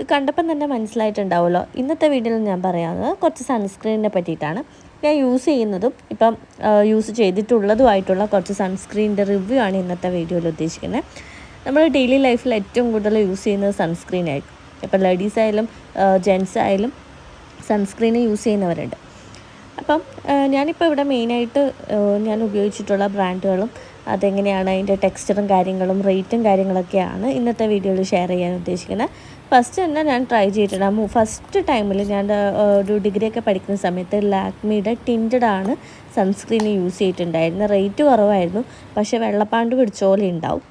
ഇത് കണ്ടപ്പം തന്നെ മനസ്സിലായിട്ടുണ്ടാവുമല്ലോ. ഇന്നത്തെ വീഡിയോയിൽ ഞാൻ പറയാവുന്നത് കുറച്ച് സൺസ്ക്രീനിനെ പറ്റിയിട്ടാണ്. ഞാൻ യൂസ് ചെയ്യുന്നതും ഇപ്പം യൂസ് ചെയ്തിട്ടുള്ളതുമായിട്ടുള്ള കുറച്ച് സൺസ്ക്രീനിൻ്റെ റിവ്യൂ ആണ് ഇന്നത്തെ വീഡിയോയിൽ ഉദ്ദേശിക്കുന്നത്. നമ്മൾ ഡെയിലി ലൈഫിൽ ഏറ്റവും കൂടുതൽ യൂസ് ചെയ്യുന്നത് സൺസ്ക്രീൻ ആയിരിക്കും. ഇപ്പം ലേഡീസ് ആയാലും ജെൻറ്റ്സ് ആയാലും സൺസ്ക്രീൻ യൂസ് ചെയ്യുന്നവരുണ്ട്. അപ്പം ഞാനിപ്പോൾ ഇവിടെ മെയിനായിട്ട് ഞാൻ ഉപയോഗിച്ചിട്ടുള്ള ബ്രാൻഡുകളും അതെങ്ങനെയാണ് അതിൻ്റെ ടെക്സ്ചറും കാര്യങ്ങളും റേറ്റും കാര്യങ്ങളൊക്കെയാണ് ഇന്നത്തെ വീഡിയോയിൽ ഷെയർ ചെയ്യാൻ ഉദ്ദേശിക്കുന്നത്. ഫസ്റ്റ് തന്നെ ഞാൻ ട്രൈ ചെയ്തിട്ടുണ്ട്. ഫസ്റ്റ് ടൈമിൽ ഞാൻ ഒരു ഡിഗ്രിയൊക്കെ പഠിക്കുന്ന സമയത്ത് ലാക്മിയുടെ ടിൻറ്റഡാണ് സൺസ്ക്രീൻ യൂസ് ചെയ്തിട്ടുണ്ടായിരുന്നത്. റേറ്റ് കുറവായിരുന്നു, പക്ഷേ വെള്ളപ്പാണ്ട് പിടിച്ച പോലെ ഉണ്ടാവും.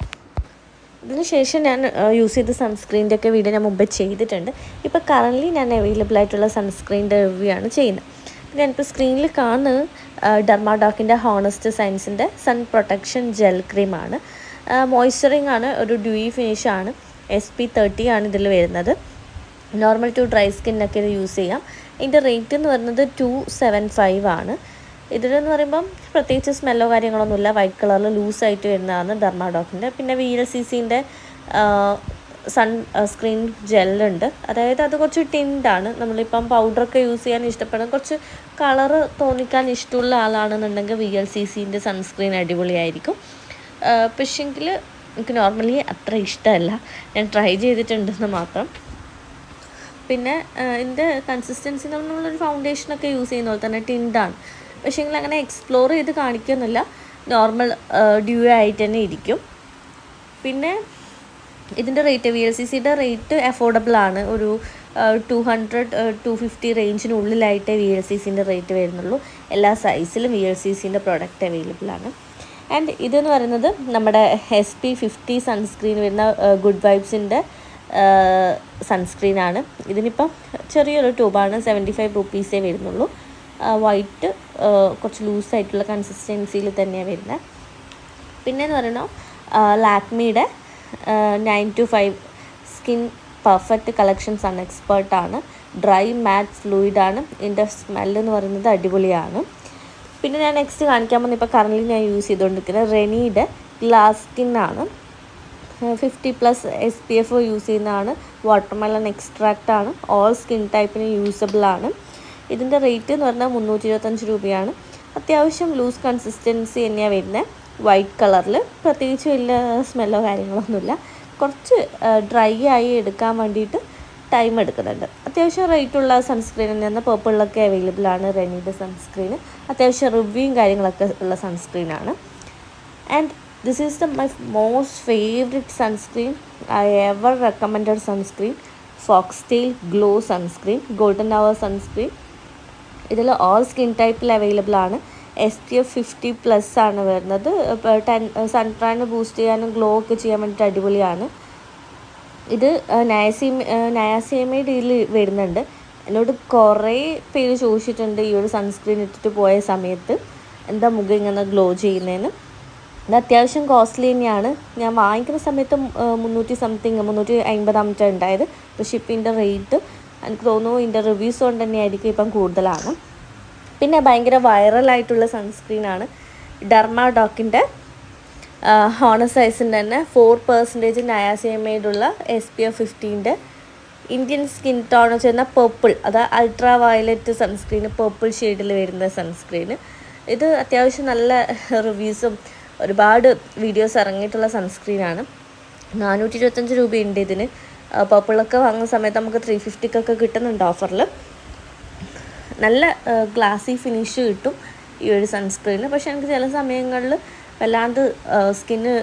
ഇതിന് ശേഷം ഞാൻ യൂസ് ചെയ്ത സൺസ്ക്രീൻ്റെ ഒക്കെ വീഡിയോ ഞാൻ മുമ്പേ ചെയ്തിട്ടുണ്ട്. ഇപ്പോൾ കറൻ്റ്ലി ഞാൻ അവൈലബിൾ ആയിട്ടുള്ള സൺസ്ക്രീൻ്റെ റിവ്യൂ ആണ് ചെയ്യുന്നത്. ഞാനിപ്പോൾ സ്ക്രീനിൽ കാണുന്നത് ഡെർമാഡോക്കിൻ്റെ ഹോണസ്റ്റ് സയൻസിൻ്റെ സൺ പ്രൊട്ടക്ഷൻ ജെൽ ക്രീമാണ്. മോയ്സ്ചറിങ് ആണ്, ഒരു ഡ്യൂയി ഫിനിഷാണ്. SP30 ആണ് ഇതിൽ വരുന്നത്. നോർമൽ ടു ഡ്രൈ സ്കിന്നൊക്കെ ഇത് യൂസ് ചെയ്യാം. ഇതിൻ്റെ റേറ്റ് എന്ന് പറയുന്നത് 275 ആണ്. ഇതിലെന്ന് പറയുമ്പം പ്രത്യേകിച്ച് സ്മെല്ലോ കാര്യങ്ങളൊന്നുമില്ല. വൈറ്റ് കളറിൽ ലൂസായിട്ട് വരുന്നതാണ് ഡെർമാഡോക്കിൻ്റെ. പിന്നെ VLCCൻ്റെ സൺ സ്ക്രീൻ ജെല്ലുണ്ട്. അതായത് അത് കുറച്ച് ടിൻഡാണ്. നമ്മളിപ്പം പൗഡറൊക്കെ യൂസ് ചെയ്യാൻ ഇഷ്ടപ്പെടുന്ന കുറച്ച് കളറ് തോന്നിക്കാൻ ഇഷ്ടമുള്ള ആളാണെന്നുണ്ടെങ്കിൽ VLCCൻ്റെ സൺസ്ക്രീൻ അടിപൊളിയായിരിക്കും. പക്ഷേങ്കിൽ എനിക്ക് നോർമലി അത്ര ഇഷ്ടമല്ല. ഞാൻ ട്രൈ ചെയ്തിട്ടുണ്ടെന്ന് മാത്രം. പിന്നെ ഇതിൻ്റെ കൺസിസ്റ്റൻസി നമ്മളൊരു ഫൗണ്ടേഷനൊക്കെ യൂസ് ചെയ്യുന്ന പോലെ തന്നെ ടിൻഡാണ്. പക്ഷേങ്കിൽ അങ്ങനെ എക്സ്പ്ലോർ ചെയ്ത് കാണിക്കുന്നില്ല. നോർമൽ ഡ്യൂ ആയിട്ട് തന്നെ ഇരിക്കും. പിന്നെ ഇതിൻ്റെ റേറ്റ് VLCCയുടെ റേറ്റ് അഫോർഡബിളാണ്. ഒരു 200-250 റേഞ്ചിനുള്ളിലായിട്ടേ VLCCൻ്റെ റേറ്റ് വരുന്നുള്ളൂ. എല്ലാ സൈസിലും VLCCൻ്റെ പ്രോഡക്റ്റ് അവൈലബിൾ ആണ്. ആൻഡ് ഇതെന്ന് പറയുന്നത് നമ്മുടെ SP50 സൺസ്ക്രീൻ വരുന്ന ഗുഡ് വൈബ്സിൻ്റെ സൺസ്ക്രീനാണ്. ഇതിനിപ്പം ചെറിയൊരു ട്യൂബാണ്, 75 റുപ്പീസേ വരുന്നുള്ളൂ. വൈറ്റ് കുറച്ച് ലൂസായിട്ടുള്ള കൺസിസ്റ്റൻസിയിൽ തന്നെയാണ് വരുന്നത്. പിന്നെയെന്ന് പറയുന്നത് ലാക്മിയുടെ 9 to 5 സ്കിൻ പെർഫെക്റ്റ് കളക്ഷൻസ് ആണ്. എക്സ്പേർട്ടാണ്. ഡ്രൈ മാറ്റ് ഫ്ലൂയിഡാണ്. ഇതിൻ്റെ സ്മെല്ലെന്ന് പറയുന്നത് അടിപൊളിയാണ്. പിന്നെ ഞാൻ നെക്സ്റ്റ് കാണിക്കാൻ പോകുന്നത് ഇപ്പോൾ കറൻ്റ് ഞാൻ യൂസ് ചെയ്തുകൊണ്ടിരിക്കുന്നത് റെനിയുടെ ഗ്ലാസ് സ്കിന്നാണ്. 50+ SPF യൂസ് ചെയ്യുന്നതാണ്. വാട്ടർമെലൺ എക്സ്ട്രാക്റ്റാണ്. ഓൾ സ്കിൻ ടൈപ്പിന് യൂസബിളാണ്. ഇതിൻ്റെ റേറ്റ് എന്ന് പറഞ്ഞാൽ 325 രൂപയാണ്. അത്യാവശ്യം ലൂസ് കൺസിസ്റ്റൻസി തന്നെയാണ് വരുന്നത്. വൈറ്റ് കളറിൽ പ്രത്യേകിച്ച് വലിയ സ്മെല്ലോ കാര്യങ്ങളൊന്നുമില്ല. കുറച്ച് ഡ്രൈ ആയി എടുക്കാൻ വേണ്ടിയിട്ട് ടൈം എടുക്കുന്നുണ്ട്. അത്യാവശ്യം റേറ്റുള്ള സൺസ്ക്രീൻ തന്നെയാണ്. പേർപ്പിളിലൊക്കെ അവൈലബിൾ ആണ് റെനിയുടെ സൺസ്ക്രീൻ. അത്യാവശ്യം റിവ്യൂയും കാര്യങ്ങളൊക്കെ ഉള്ള സൺസ്ക്രീനാണ്. And this is my most favourite sunscreen I ever recommended sunscreen. Foxtale glow sunscreen, golden hour sunscreen. ഇതിൽ ഓൾ സ്കിൻ ടൈപ്പിൽ അവൈലബിൾ ആണ്. SPF 50+ ആണ് വരുന്നത്. സൺടാൻ ബൂസ്റ്റ് ചെയ്യാനും ഗ്ലോ ഒക്കെ ചെയ്യാൻ വേണ്ടിയിട്ട് അടിപൊളിയാണ്. ഇത് നയാസിയമൈഡ് ഇതിൽ വരുന്നുണ്ട്. എന്നോട് കുറേ പേര് ചോദിച്ചിട്ടുണ്ട് ഈ ഒരു സൺസ്ക്രീൻ ഇട്ടിട്ട് പോയ സമയത്ത് എന്താ മുഖം ഇങ്ങനെ ഗ്ലോ ചെയ്യുന്നതെന്ന്. ഇത് അത്യാവശ്യം കോസ്റ്റ്ലി തന്നെയാണ്. ഞാൻ വാങ്ങിക്കുന്ന സമയത്ത് 350 ഉണ്ടായത്. പക്ഷേ ഇപ്പം ഇതിൻ്റെ റേറ്റ് എനിക്ക് തോന്നുന്നു ഇതിൻ്റെ റിവ്യൂസ് കൊണ്ട് തന്നെയായിരിക്കും ഇപ്പം കൂടുതലാണ്. പിന്നെ ഭയങ്കര വൈറലായിട്ടുള്ള സൺസ്ക്രീനാണ് ഡെർമാഡോക്കിൻ്റെ ഹോണസ്റ്റ് സൈസിൻ്റെ തന്നെ 4% നയാസിയമൈഡുള്ള SPF 50ൻ്റെ ഇന്ത്യൻ സ്കിൻ ടോൺ ചെയ്യുന്ന പേർപ്പിൾ, അത് അൾട്രാ വയലറ്റ് സൺസ്ക്രീൻ, പേർപ്പിൾ ഷെയ്ഡിൽ വരുന്ന സൺസ്ക്രീൻ. ഇത് അത്യാവശ്യം നല്ല റിവ്യൂസും ഒരുപാട് വീഡിയോസ് ഇറങ്ങിയിട്ടുള്ള സൺസ്ക്രീനാണ്. 425 രൂപയുണ്ട് ഇതിന്. പേർപ്പിളൊക്കെ വാങ്ങുന്ന സമയത്ത് നമുക്ക് 350 കിട്ടുന്നുണ്ട് ഓഫറിൽ. നല്ല ഗ്ലാസി ഫിനിഷ് കിട്ടും ഈ ഒരു സൺസ്ക്രീന്. പക്ഷേ എനിക്ക് ചില സമയങ്ങളിൽ വല്ലാണ്ട് സ്കിന്ന്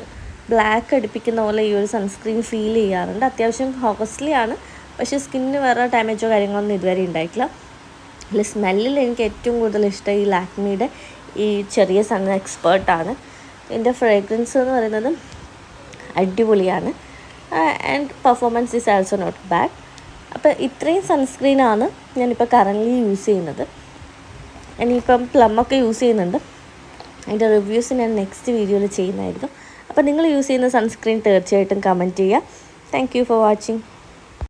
ബ്ലാക്ക് അടിപ്പിക്കുന്ന പോലെ ഈ ഒരു സൺസ്ക്രീൻ ഫീൽ ചെയ്യാറുണ്ട്. അത്യാവശ്യം കോസ്റ്റ്ലി ആണ്, പക്ഷേ സ്കിന്നിന് വേറെ ഡാമേജോ കാര്യങ്ങളൊന്നും ഇതുവരെ ഉണ്ടായിട്ടില്ല. അതിൽ സ്മെല്ലിൽ എനിക്ക് ഏറ്റവും കൂടുതൽ ഇഷ്ടം ഈ ലാക്മിയുടെ ഈ ചെറിയ സൺ എക്സ്പേർട്ടാണ്. ഇതിൻ്റെ ഫ്രേഗ്രൻസ് എന്ന് പറയുന്നത് അടിപൊളിയാണ്. And performance is also not bad. അപ്പോൾ ഇത്രയും സൺസ്ക്രീനാണ് ഞാനിപ്പോൾ കറൻ്റ്ലി യൂസ് ചെയ്യുന്നത്. ഇനിയിപ്പം പ്ലമ്മൊക്കെ യൂസ് ചെയ്യുന്നുണ്ട്. അതിൻ്റെ റിവ്യൂസ് ഞാൻ നെക്സ്റ്റ് വീഡിയോയിൽ ചെയ്യുന്നതായിരിക്കും. അപ്പോൾ നിങ്ങൾ യൂസ് ചെയ്യുന്ന സൺസ്ക്രീൻ തീർച്ചയായിട്ടും കമൻറ്റ് ചെയ്യുക. Thank you for watching.